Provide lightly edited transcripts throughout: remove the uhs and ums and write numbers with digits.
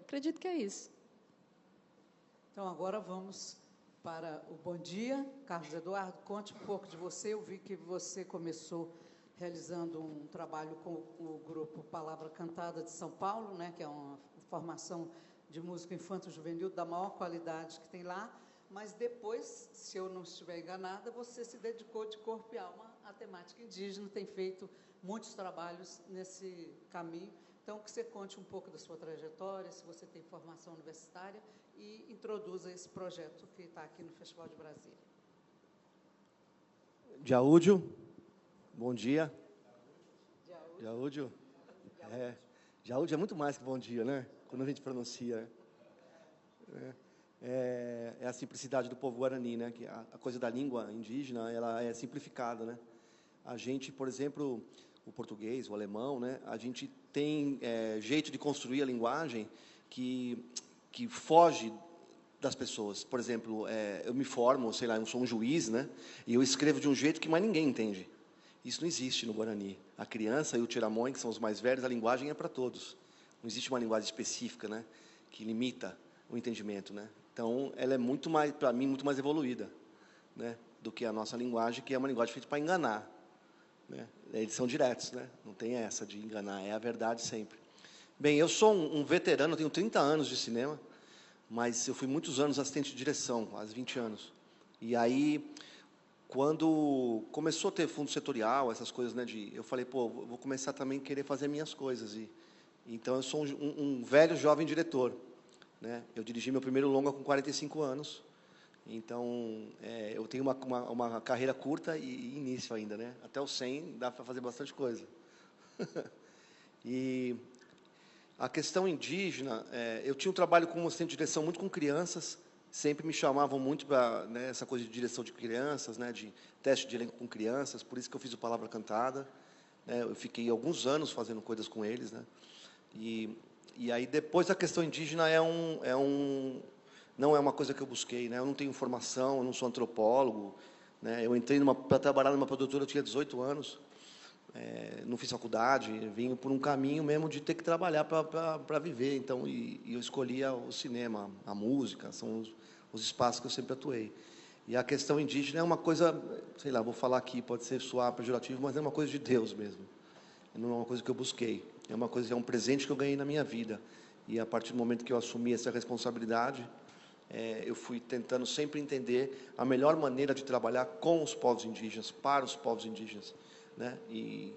Acredito que é isso. Então, agora vamos para o Bom Dia. Carlos Eduardo, conte um pouco de você. Eu vi que você começou realizando um trabalho com o grupo Palavra Cantada de São Paulo, né, que é uma formação de música infanto-juvenil da maior qualidade que tem lá, mas depois, se eu não estiver enganada, você se dedicou de corpo e alma à temática indígena, tem feito muitos trabalhos nesse caminho. Então, que você conte um pouco da sua trajetória, se você tem formação universitária, e introduza esse projeto que está aqui no Festival de Brasília. Jaúdio, bom dia. Jaúdio. Jaúdio é muito mais que bom dia, né? Quando a gente pronuncia. É a simplicidade do povo guarani, né? Que a coisa da língua indígena, ela é simplificada, né? A gente, por exemplo, o português, o alemão, né? A gente tem jeito de construir a linguagem que foge das pessoas. Por exemplo, eu me formo, sei lá, eu sou um juiz, né? E eu escrevo de um jeito que mais ninguém entende. Isso não existe no Guarani. A criança e o tiramões, que são os mais velhos, a linguagem é para todos. Não existe uma linguagem específica, né? Que limita o entendimento, né? Então, ela é muito mais, para mim, muito mais evoluída, né? Do que a nossa linguagem, que é uma linguagem feita para enganar, né? Eles são diretos, né? Não tem essa de enganar, é a verdade sempre. Bem, eu sou um veterano, eu tenho 30 anos de cinema, mas eu fui muitos anos assistente de direção, quase 20 anos. E aí, quando começou a ter fundo setorial, essas coisas, né, eu falei, pô, vou começar também a querer fazer minhas coisas. Então, eu sou um velho jovem diretor, né? Eu dirigi meu primeiro longa com 45 anos. Então, eu tenho uma carreira curta e início ainda, né? Até os 100 dá para fazer bastante coisa. E a questão indígena, eu tinha um trabalho como assistente de direção muito com crianças, sempre me chamavam muito para, né, essa coisa de direção de crianças, né, de teste de elenco com crianças, por isso que eu fiz o Palavra Cantada, né? Eu fiquei alguns anos fazendo coisas com eles, né? E aí depois a questão indígena não é uma coisa que eu busquei, né? Eu não tenho formação, eu não sou antropólogo, né? Eu entrei para trabalhar numa produtora, eu tinha 18 anos, não fiz faculdade, vim por um caminho mesmo de ter que trabalhar para viver. Então, eu escolhia o cinema, a música, são os espaços que eu sempre atuei. E a questão indígena é uma coisa, sei lá, vou falar aqui, pode ser soar pejorativo, mas é uma coisa de Deus mesmo. Não é uma coisa que eu busquei, é um presente que eu ganhei na minha vida. E a partir do momento que eu assumi essa responsabilidade, eu fui tentando sempre entender a melhor maneira de trabalhar com os povos indígenas, para os povos indígenas, né? E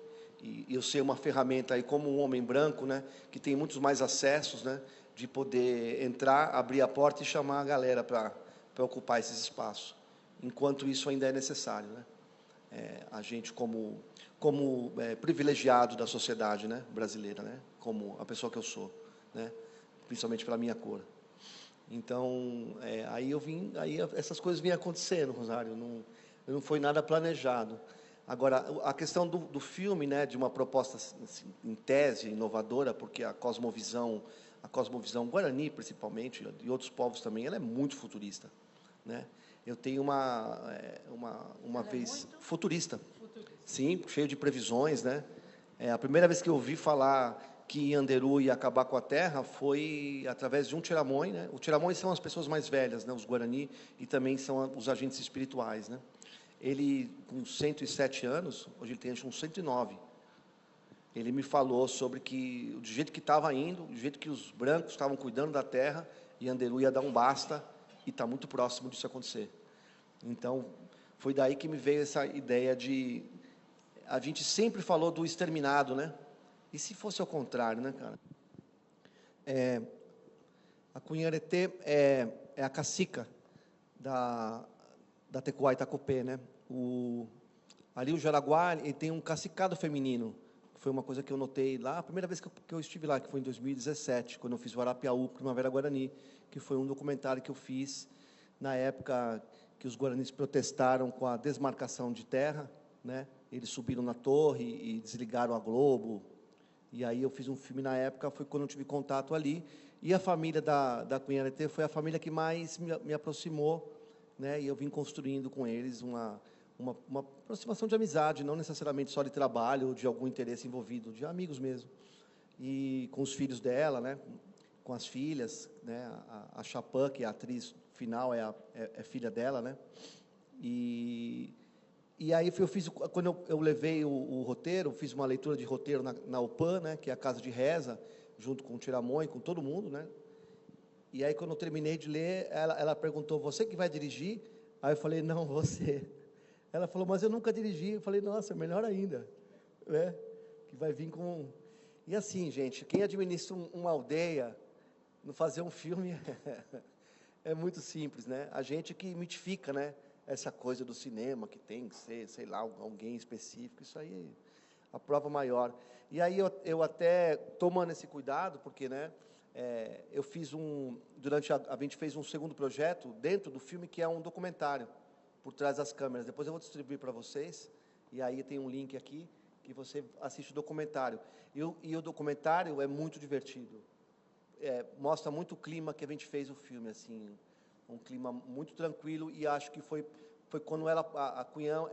eu ser uma ferramenta aí como um homem branco, né, que tem muitos mais acessos, né, de poder entrar, abrir a porta e chamar a galera para ocupar esses espaços, enquanto isso ainda é necessário, né? A gente como privilegiado da sociedade, né, brasileira, né, como a pessoa que eu sou, né, principalmente pela minha cor. Então, aí essas coisas vinham acontecendo, Rosário, não foi nada planejado. Agora, a questão do filme, né, de uma proposta assim, em tese inovadora, porque a cosmovisão guarani, principalmente, e outros povos também, ela é muito futurista, né? Eu tenho uma vez futurista, sim, cheio de previsões, né? A primeira vez que eu ouvi falar que Anderu ia acabar com a terra foi através de um tiramões, né? Os tiramões são as pessoas mais velhas, né? Os guarani, e também são os agentes espirituais, né? Ele, com 107 anos, hoje ele tem uns 109, ele me falou sobre que, do jeito que estava indo, do jeito que os brancos estavam cuidando da terra, e Anderu ia dar um basta, e está muito próximo disso acontecer. Então, foi daí que me veio essa ideia de... A gente sempre falou do exterminado, né? E se fosse ao contrário, né, cara? A Cunharetê é a cacica da Tecuá Itacopê, né? Ali o Jaraguá, ele tem um cacicado feminino. Foi uma coisa que eu notei lá, a primeira vez que eu estive lá, que foi em 2017, quando eu fiz o Arapiaú, Primavera Guarani, que foi um documentário que eu fiz na época que os guaranis protestaram com a desmarcação de terra, né? Eles subiram na torre e desligaram a Globo. E aí eu fiz um filme na época, foi quando eu tive contato ali. E a família da Cunharetê foi a família que mais me aproximou, né? E eu vim construindo com eles uma aproximação de amizade, não necessariamente só de trabalho ou de algum interesse envolvido, de amigos mesmo. E com os filhos dela, né? com as filhas, né? A Chapin, que é a atriz final, é filha dela, né? E aí quando eu levei o roteiro, fiz uma leitura de roteiro na UPAN, né? Que é a casa de reza, junto com o Tiramon, com todo mundo, né? E aí, quando eu terminei de ler, ela perguntou, você que vai dirigir? Aí eu falei, não, você. Ela falou, mas eu nunca dirigi. Eu falei, nossa, melhor ainda, né? Que vai vir com... E assim, gente, quem administra uma aldeia, não fazer um filme, é muito simples, né? A gente que mitifica, né? Essa coisa do cinema, que tem que ser, sei lá, alguém específico, isso aí é a prova maior. E aí eu até, tomando esse cuidado, porque, né? Eu fiz a gente fez um segundo projeto dentro do filme, que é um documentário, por trás das câmeras. Depois eu vou distribuir para vocês, e aí tem um link aqui, que você assiste o documentário. E o documentário é muito divertido. Mostra muito o clima que a gente fez o filme, assim, um clima muito tranquilo, e acho que foi quando a Cunhã,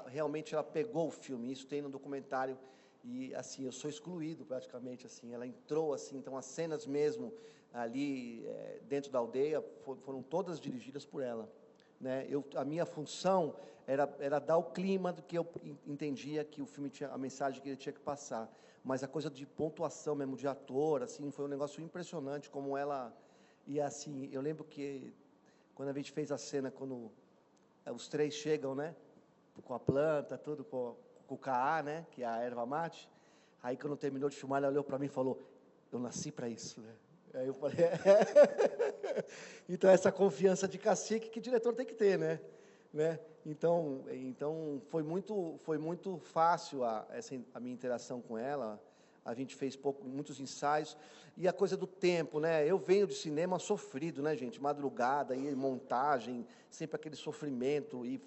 realmente pegou o filme, isso tem no documentário, e assim, eu sou excluído praticamente, assim, ela entrou assim, então as cenas mesmo ali dentro da aldeia foram todas dirigidas por ela, né? A minha função era dar o clima do que eu entendia que o filme tinha, a mensagem que ele tinha que passar, mas a coisa de pontuação mesmo, de ator, assim, foi um negócio impressionante, como ela... E assim, eu lembro que quando a gente fez a cena, quando os três chegam, né, com a planta, tudo, com o CAA, né, que é a erva mate, aí quando terminou de filmar, ela olhou para mim e falou, eu nasci para isso, né? Aí eu falei, então essa confiança de cacique que o diretor tem que ter, né? Então foi muito fácil a minha interação com ela. A gente fez muitos ensaios, e a coisa do tempo, né? Eu venho de cinema sofrido, né, gente? Madrugada, e montagem, sempre aquele sofrimento, e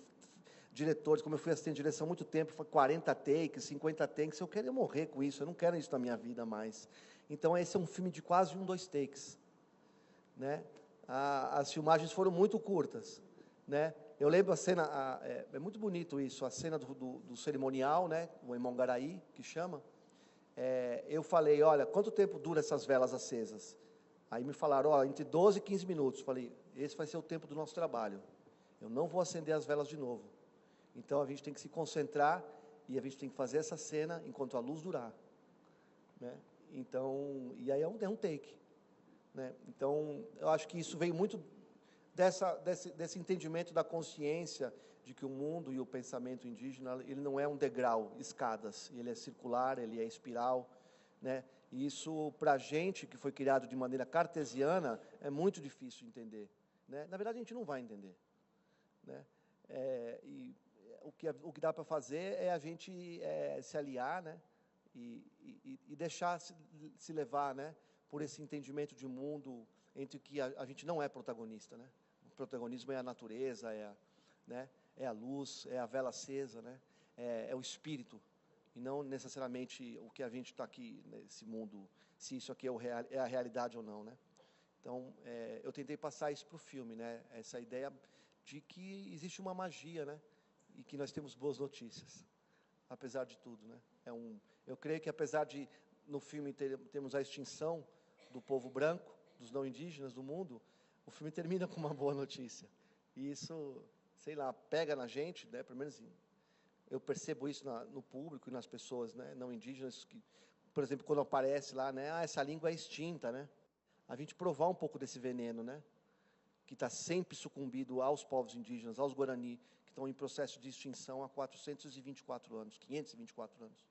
diretores, como eu fui assistente de direção há muito tempo, foi 40 takes, 50 takes, eu queria morrer com isso, eu não quero isso na minha vida mais. Então, esse é um filme de quase 2 takes, né? As filmagens foram muito curtas, né? Eu lembro a cena, é muito bonito isso, a cena do cerimonial, né? O Emongaraí, que chama. Eu falei, olha, quanto tempo dura essas velas acesas? Aí me falaram, ó, entre 12 e 15 minutos. Falei, esse vai ser o tempo do nosso trabalho. Eu não vou acender as velas de novo. Então, a gente tem que se concentrar e a gente tem que fazer essa cena enquanto a luz durar, né? Então, e aí é um take, né? Então, eu acho que isso veio muito desse entendimento da consciência de que o mundo e o pensamento indígena, ele não é um degrau, escadas, ele é circular, ele é espiral, né? E isso, para a gente, que foi criado de maneira cartesiana, é muito difícil entender, né? Na verdade, a gente não vai entender, né? E o que dá para fazer é a gente se aliar, né? E deixar se levar, né? Por esse entendimento de mundo entre que a gente não é protagonista, né? O protagonismo é a natureza, né? É a luz, é a vela acesa, né? É o espírito, e não necessariamente o que a gente está aqui nesse mundo, se isso aqui é a realidade ou não, né? Então, eu tentei passar isso para o filme, né? Essa ideia de que existe uma magia, né? E que nós temos boas notícias, apesar de tudo, né? Eu creio que apesar de no filme termos a extinção do povo branco, dos não indígenas do mundo, o filme termina com uma boa notícia. E isso, sei lá, pega na gente, né? Pelo menos eu percebo isso no público e nas pessoas, né, não indígenas, que, por exemplo, quando aparece lá, né, essa língua é extinta, né? A gente provar um pouco desse veneno, né? Que está sempre sucumbido aos povos indígenas, aos Guarani, que estão em processo de extinção há 424 anos, 524 anos.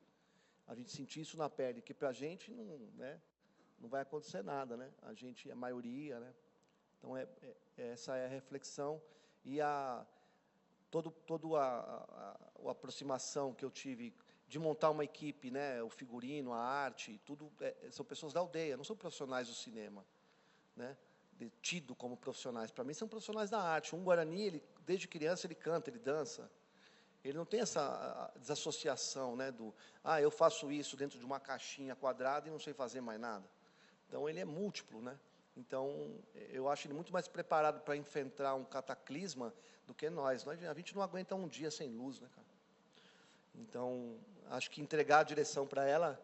A gente sentir isso na pele, que para a gente não vai acontecer nada, né? A gente é a maioria, né? Então, essa é a reflexão e toda a aproximação que eu tive de montar uma equipe, né? O figurino, a arte, tudo são pessoas da aldeia, não são profissionais do cinema, né? Tido como profissionais. Para mim, são profissionais da arte. Um Guarani, desde criança, ele canta, ele dança. Ele não tem essa desassociação, né? Eu faço isso dentro de uma caixinha quadrada e não sei fazer mais nada. Então, ele é múltiplo, né? Então, eu acho ele muito mais preparado para enfrentar um cataclisma do que nós. A gente não aguenta um dia sem luz, né, cara? Então, acho que entregar a direção para ela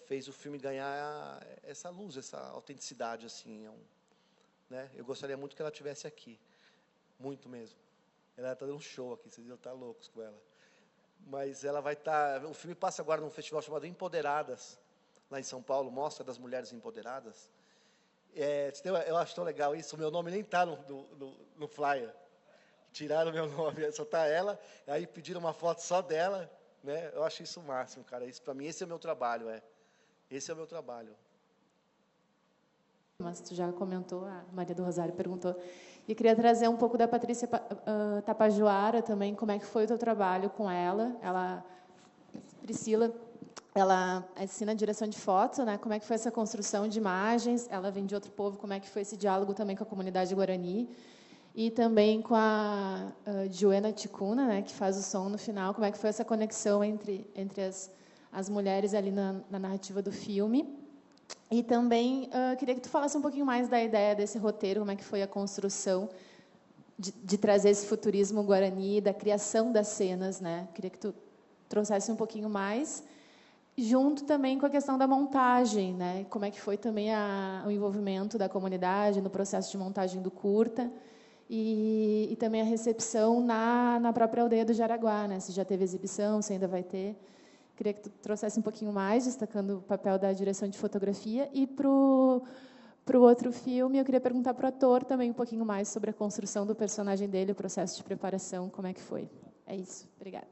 fez o filme ganhar essa luz, essa autenticidade, assim, né? Eu gostaria muito que ela estivesse aqui, muito mesmo. Ela está dando um show aqui, vocês iam estar loucos com ela. Mas ela vai estar... O filme passa agora num festival chamado Empoderadas, lá em São Paulo, Mostra das Mulheres Empoderadas. Eu acho tão legal isso, o meu nome nem está no flyer. Tiraram o meu nome, só está ela, aí pediram uma foto só dela, né? Eu acho isso o máximo, cara. Isso, para mim, esse é o meu trabalho, Esse é o meu trabalho. Mas tu já comentou, a Maria do Rosário perguntou. E queria trazer um pouco da Patrícia Tapajoara também, como é que foi o teu trabalho com ela. Priscila, ela assina a direção de foto, né? Como é que foi essa construção de imagens? Ela vem de outro povo, como é que foi esse diálogo também com a comunidade Guarani? E também com a Joana Ticuna, né, que faz o som no final, como é que foi essa conexão entre as mulheres ali na narrativa do filme. E também queria que tu falasse um pouquinho mais da ideia desse roteiro, como é que foi a construção de trazer esse futurismo guarani, da criação das cenas, né? Queria que tu trouxesse um pouquinho mais, junto também com a questão da montagem, né? Como é que foi também o envolvimento da comunidade no processo de montagem do curta, e também a recepção na própria aldeia do Jaraguá, né? Se já teve exibição, se ainda vai ter. Queria que tu trouxesse um pouquinho mais, destacando o papel da direção de fotografia. E para o outro filme, eu queria perguntar para o ator também um pouquinho mais sobre a construção do personagem dele, o processo de preparação, como é que foi. É isso. Obrigada.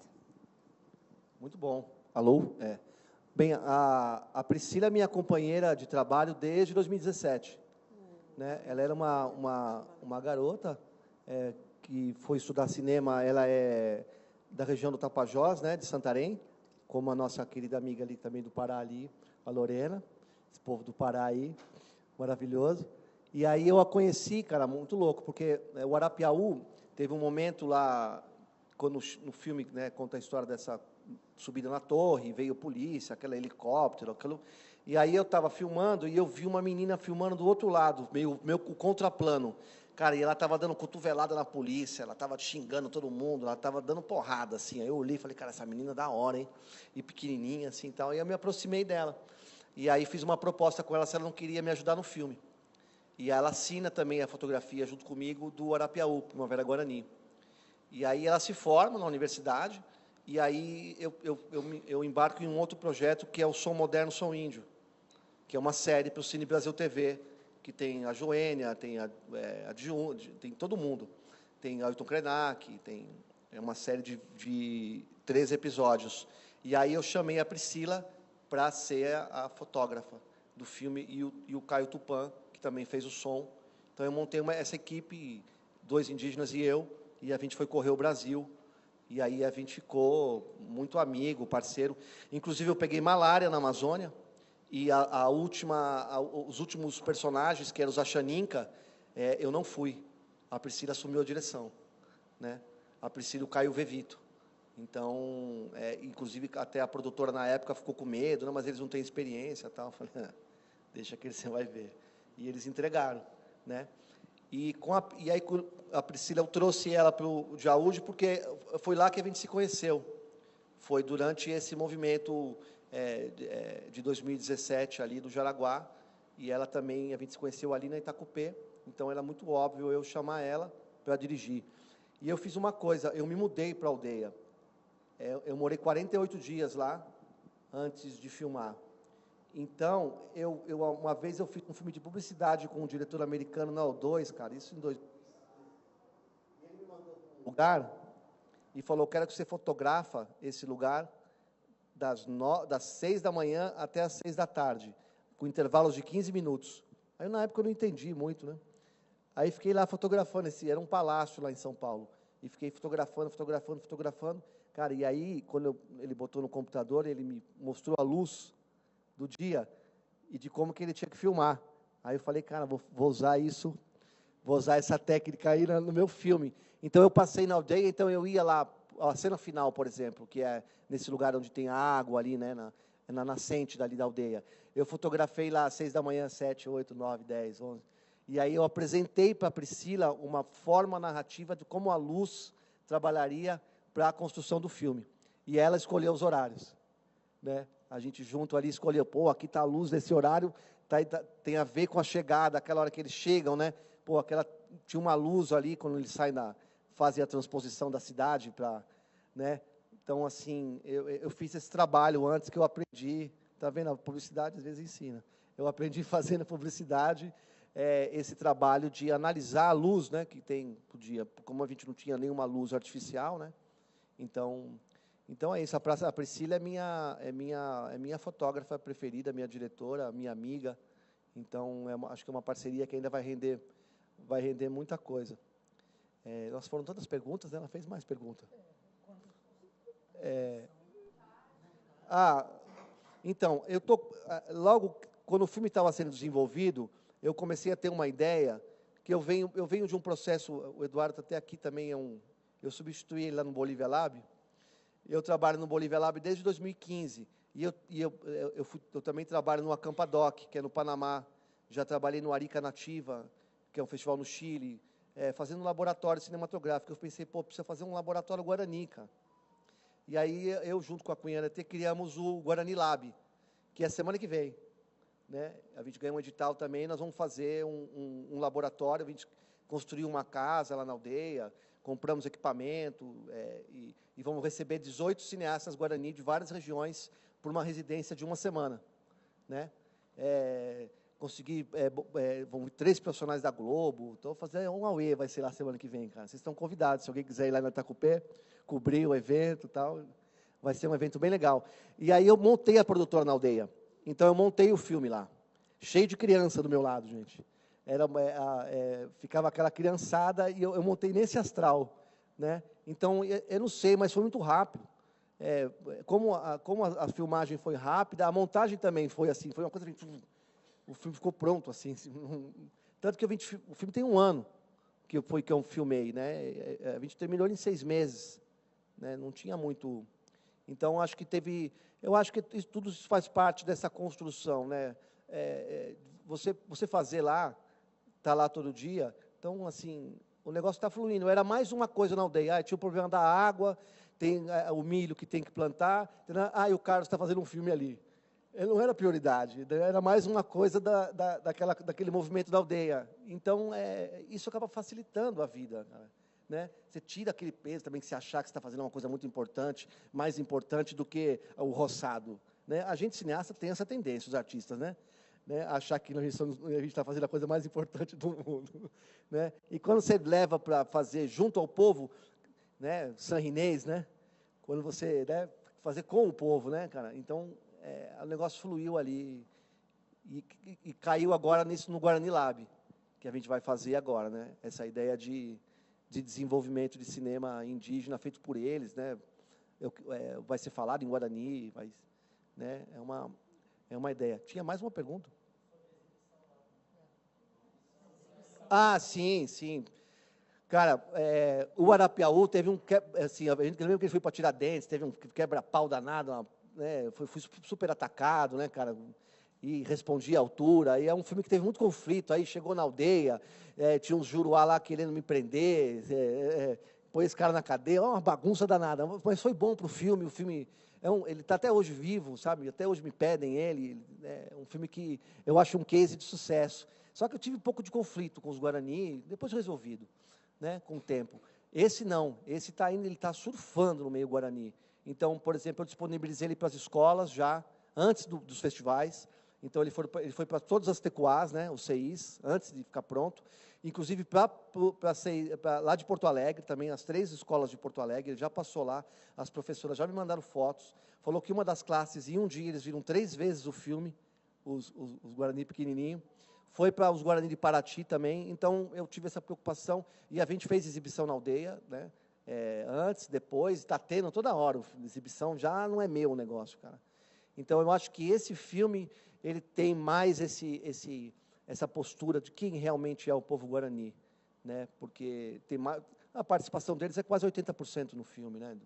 Muito bom. Alô? Bem, a Priscila é minha companheira de trabalho desde 2017. Né? Ela era uma garota que foi estudar cinema. Ela é da região do Tapajós, né, de Santarém, como a nossa querida amiga ali também do Pará, ali, a Lorena, esse povo do Pará aí, maravilhoso. E aí eu a conheci, cara, muito louco, porque o Arapiaú teve um momento lá, quando no filme, né, conta a história dessa subida na torre, veio a polícia, aquele helicóptero, e aí eu estava filmando e eu vi uma menina filmando do outro lado, meio contraplano. Cara, e ela estava dando cotovelada na polícia, ela estava xingando todo mundo, ela estava dando porrada, assim. Aí eu olhei e falei, cara, essa menina é da hora, hein? E pequenininha, assim, tal. E eu me aproximei dela. E aí fiz uma proposta com ela se ela não queria me ajudar no filme. E ela assina também a fotografia junto comigo do Arapiaú, Primavera Guarani. E aí ela se forma na universidade, e aí eu embarco em um outro projeto, que é o Som Moderno, Som Índio, que é uma série para o Cine Brasil TV, que tem a Joênia, tem tem todo mundo. Tem Ailton Krenak, é uma série de 13 episódios. E aí eu chamei a Priscila para ser a fotógrafa do filme, e o Caio Tupã, que também fez o som. Então eu montei essa equipe, 2 indígenas e eu, e a gente foi correr o Brasil. E aí a gente ficou muito amigo, parceiro. Inclusive eu peguei malária na Amazônia, e os últimos personagens, que eram os Axaninca, eu não fui. A Priscila assumiu a direção, né? A Priscila e o Caio Vevito. Então, inclusive, até a produtora, na época, ficou com medo, não, mas eles não têm experiência, tal. Eu falei, deixa que você vai ver. E eles entregaram, né? E aí a Priscila, eu trouxe ela para o Jaúde, porque foi lá que a gente se conheceu. Foi durante esse movimento de 2017, ali do Jaraguá, e ela também, a gente se conheceu ali na Itacupê, então era muito óbvio eu chamar ela para dirigir. E eu fiz uma coisa, eu me mudei para a aldeia. Eu morei 48 dias lá, antes de filmar. Então, uma vez eu fiz um filme de publicidade com um diretor americano na O2, cara, isso em 2000. Ele me mandou para um lugar e falou, quero que você fotografa esse lugar das 6 da manhã até as 6 da tarde, com intervalos de 15 minutos. Aí, na época, eu não entendi muito, né? Aí, fiquei lá fotografando, era um palácio lá em São Paulo, e fiquei fotografando. Cara, e aí, quando ele botou no computador, ele me mostrou a luz do dia e de como que ele tinha que filmar. Aí eu falei, cara, vou usar isso, vou usar essa técnica aí no meu filme. Então, eu passei na aldeia, então eu ia lá, a cena final, por exemplo, que é nesse lugar onde tem a água ali, né, na nascente dali da aldeia. Eu fotografei lá às 6 da manhã, 7, 8, 9, 10, 11. E aí eu apresentei para a Priscila uma forma narrativa de como a luz trabalharia para a construção do filme. E ela escolheu os horários, né? A gente junto ali escolheu, pô, aqui está a luz nesse horário, tem a ver com a chegada, aquela hora que eles chegam, né? Pô, tinha uma luz ali quando eles saem fazem a transposição da cidade para, né? Então, assim, eu fiz esse trabalho antes que eu aprendi, tá vendo? A publicidade às vezes ensina. Eu aprendi fazendo publicidade, esse trabalho de analisar a luz, né? Que tem por dia, como a gente não tinha nenhuma luz artificial, né? Então é isso. A Priscila é minha fotógrafa preferida, minha diretora, minha amiga. Então acho que é uma parceria que ainda vai render muita coisa. Nós foram tantas perguntas, né? Ela fez mais perguntas. Então logo quando o filme estava sendo desenvolvido, eu comecei a ter uma ideia que eu venho de um processo. O Eduardo até aqui também eu substituí ele lá no Bolívia Lab. Eu trabalho no Bolívia Lab desde 2015. Eu também trabalho no Acampadoc, que é no Panamá. Já trabalhei no Arica Nativa, que é um festival no Chile, fazendo um laboratório cinematográfico. Eu pensei, pô, precisa fazer um laboratório Guarani, cara. E aí eu, junto com a Cunha NT, criamos o Guarani Lab, que é semana que vem. Né? A gente ganhou um edital também, nós vamos fazer um laboratório, a gente construiu uma casa lá na aldeia, compramos equipamento e vamos receber 18 cineastas Guarani de várias regiões por uma residência de uma semana. Né? Consegui, vão 3 profissionais da Globo, então fazer um auê, vai ser lá semana que vem, cara. Vocês estão convidados, se alguém quiser ir lá na Itacupé, cobrir o evento e tal, vai ser um evento bem legal. E aí eu montei a produtora na aldeia, então eu montei o filme lá, cheio de criança do meu lado, gente. Ficava aquela criançada e eu montei nesse astral, né? Então, eu não sei, mas foi muito rápido. Como a filmagem foi rápida, a montagem também foi assim, foi uma coisa assim, o filme ficou pronto, assim. Tanto que o filme tem 1 ano que eu filmei, né? A gente terminou em 6 meses, né? Não tinha muito. Então, eu acho que tudo isso faz parte dessa construção, né? Você fazer lá, tá lá todo dia, então, assim, o negócio está fluindo. Era mais uma coisa na aldeia. Tinha o problema da água, tem o milho que tem que plantar, e o Carlos está fazendo um filme ali. Não era prioridade, era mais uma coisa daquele movimento da aldeia. Então, isso acaba facilitando a vida, né? Você tira aquele peso também que você achar que você está fazendo uma coisa muito importante, mais importante do que o roçado. Né? A gente, cineasta, tem essa tendência, os artistas, né? Achar que a gente está fazendo a coisa mais importante do mundo. Né? E quando você leva para fazer junto ao povo, né, sanrinês, né? Quando você, né, fazer com o povo, né, cara? Então, o negócio fluiu ali e caiu agora nisso no Guarani Lab, que a gente vai fazer agora, né? Essa ideia de desenvolvimento de cinema indígena feito por eles, né? Vai ser falado em Guarani, né? É uma ideia. Tinha mais uma pergunta? Sim, sim. Cara, o Arapiaú teve assim, a gente lembra que ele foi para Tiradentes, teve um quebra-pau danado, né, foi super atacado, né, cara, e respondia à altura, e é um filme que teve muito conflito, aí chegou na aldeia, tinha uns juruá lá querendo me prender, põe esse cara na cadeia, uma bagunça danada, mas foi bom para o filme ele está até hoje vivo, sabe, até hoje me pedem ele, é um filme que eu acho um case de sucesso, só que eu tive um pouco de conflito com os Guarani, depois resolvido, né, com o tempo. Esse não, esse está indo, ele está surfando no meio Guarani. Então, por exemplo, eu disponibilizei ele para as escolas já, antes dos festivais. Então, ele foi para todas as TECUAs, né, os CIs, antes de ficar pronto. Inclusive, lá de Porto Alegre, também, as 3 escolas de Porto Alegre, ele já passou lá, as professoras já me mandaram fotos. Falou que uma das classes, em um dia, eles viram 3 vezes o filme, os Guarani pequenininho. Foi para os Guarani de Paraty também, então eu tive essa preocupação, e a gente fez exibição na aldeia, né? Antes, depois, está tendo toda hora, exibição já não é meu o negócio, cara. Então, eu acho que esse filme, ele tem mais essa postura de quem realmente é o povo Guarani, né? Porque a participação deles é quase 80% no filme, né?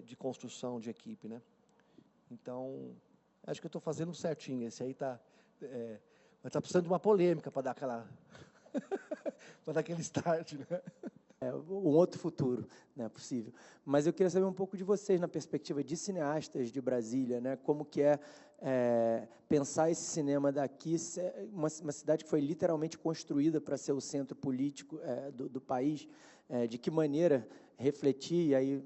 De construção de equipe, né? Então, acho que eu estou fazendo certinho, esse aí está... Mas está precisando de uma polêmica para dar aquela... para dar aquele start, né? um outro futuro, né, possível. Mas eu queria saber um pouco de vocês, na perspectiva de cineastas de Brasília, né, como que pensar esse cinema daqui, uma cidade que foi literalmente construída para ser o centro político do país, de que maneira refletir, e aí,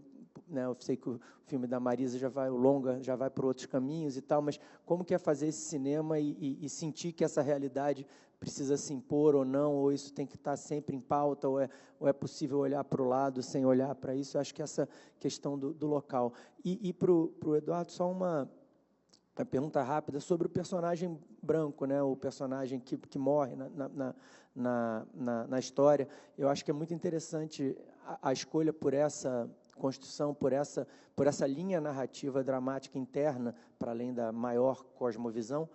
né, eu sei que o filme da Marisa o longa já vai por outros caminhos e tal, mas como que é fazer esse cinema e sentir que essa realidade precisa se impor ou não, ou isso tem que estar sempre em pauta, ou é possível olhar para o lado sem olhar para isso? Eu acho que essa questão do local. E para o Eduardo, só uma pergunta rápida sobre o personagem branco, né, o personagem que morre na história. Eu acho que é muito interessante a escolha por essa construção, por essa linha narrativa dramática interna, para além da maior cosmovisão,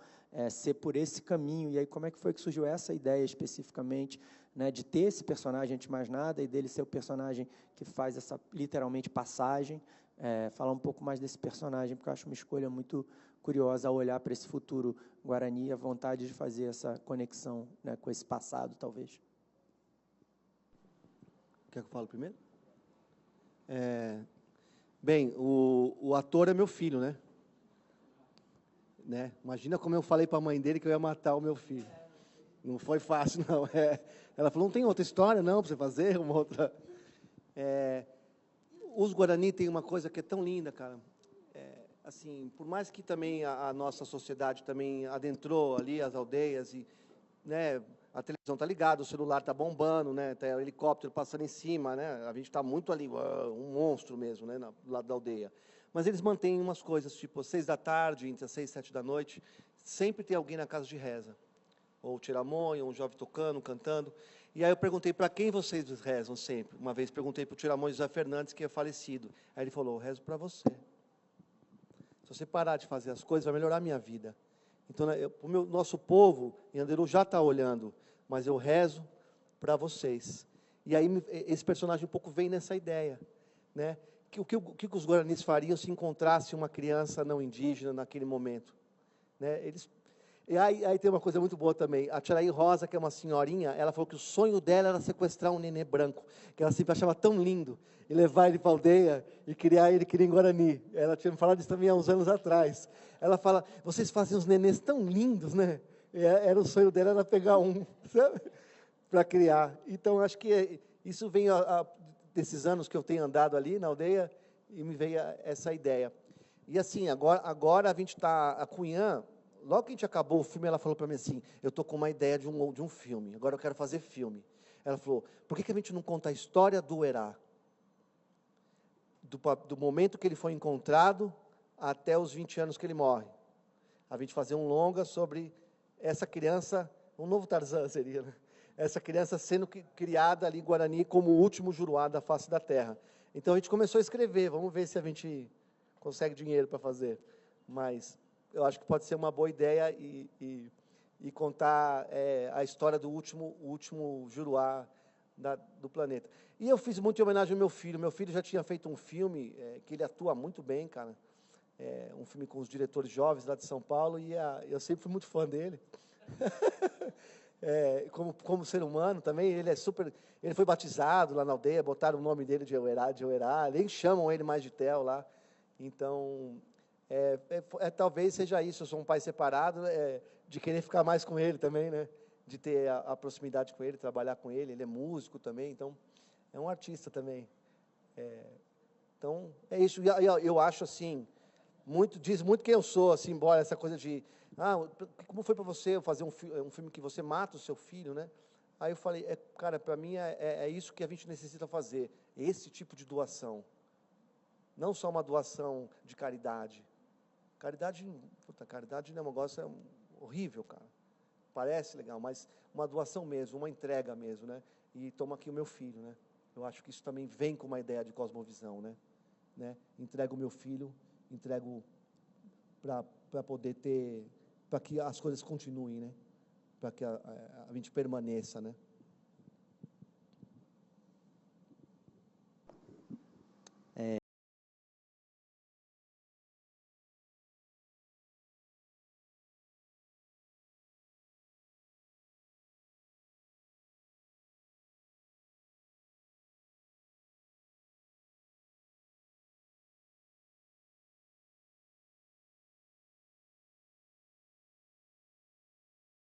ser por esse caminho. E aí, como é que foi que surgiu essa ideia especificamente, né, de ter esse personagem, antes de mais nada, e dele ser o personagem que faz essa, literalmente, passagem? Falar um pouco mais desse personagem, porque eu acho uma escolha muito curiosa ao olhar para esse futuro Guarani, a vontade de fazer essa conexão, né, com esse passado, talvez. Quer que eu fale primeiro? Bem, o ator é meu filho, né? Imagina como eu falei para a mãe dele que eu ia matar o meu filho. Não foi fácil, não. Ela falou, não tem outra história, não, para você fazer? Uma outra... Os Guarani têm uma coisa que é tão linda, cara. Assim, por mais que também a nossa sociedade também adentrou ali as aldeias e, né, a televisão está ligada, o celular está bombando, né, tem o helicóptero passando em cima, né, a gente está muito ali, um monstro mesmo, né, do lado da aldeia. Mas eles mantêm umas coisas, tipo, 6 da tarde, entre as 6 e 7 da noite, sempre tem alguém na casa de reza. Ou tiramonha, um jovem tocando, cantando. E aí eu perguntei, para quem vocês rezam sempre? Uma vez perguntei para o tiramonha José Fernandes, que é falecido. Aí ele falou, eu rezo para você. Se você parar de fazer as coisas, vai melhorar a minha vida. Então, o nosso povo, em Anderu, já está olhando, mas eu rezo para vocês. E aí, esse personagem um pouco vem nessa ideia, né? O que os guaranis fariam se encontrasse uma criança não indígena naquele momento? Né? E aí tem uma coisa muito boa também. A Tiraí Rosa, que é uma senhorinha, ela falou que o sonho dela era sequestrar um nenê branco, que ela sempre achava tão lindo, e levar ele para a aldeia e criar ele em Guarani. Ela tinha me falado isso também há uns anos atrás. Ela fala, vocês fazem uns nenês tão lindos, né? Era o sonho dela, era pegar um, sabe? Para criar. Então, acho que isso vem desses anos que eu tenho andado ali na aldeia, e me veio essa ideia. E assim, agora a gente está, a Cunhã, logo que a gente acabou o filme, ela falou para mim assim, eu estou com uma ideia de um filme, agora eu quero fazer filme. Ela falou, por que a gente não conta a história do Uerá? Do momento que ele foi encontrado até os 20 anos que ele morre. A gente fazer um longa sobre essa criança, um novo Tarzan seria, né? Essa criança sendo criada ali em Guarani como o último Juruá da face da terra. Então a gente começou a escrever, vamos ver se a gente consegue dinheiro para fazer. Mas eu acho que pode ser uma boa ideia e contar a história do último Juruá do planeta. E eu fiz muito em homenagem ao meu filho. Meu filho já tinha feito um filme, que ele atua muito bem, cara. Um filme com os diretores jovens lá de São Paulo, e eu sempre fui muito fã dele. Como ser humano também, ele foi batizado lá na aldeia, botaram o nome dele de Euerá, nem chamam ele mais de Theo lá. Então, talvez seja isso, eu sou um pai separado, de querer ficar mais com ele também, né? De ter a proximidade com ele, trabalhar com ele é músico também, então, é um artista também. Então, é isso, eu acho assim, diz muito quem eu sou, assim, embora essa coisa de, como foi para você fazer um filme que você mata o seu filho, né? Aí eu falei, cara, para mim é isso que a gente necessita fazer, esse tipo de doação. Não só uma doação de caridade. Caridade não é um negócio horrível, cara. Parece legal, mas uma doação mesmo, uma entrega mesmo, né? E toma aqui o meu filho, né? Eu acho que isso também vem com uma ideia de cosmovisão, né? Entrego o meu filho, entrego para poder ter, para que as coisas continuem, né? Para que a gente permaneça, né?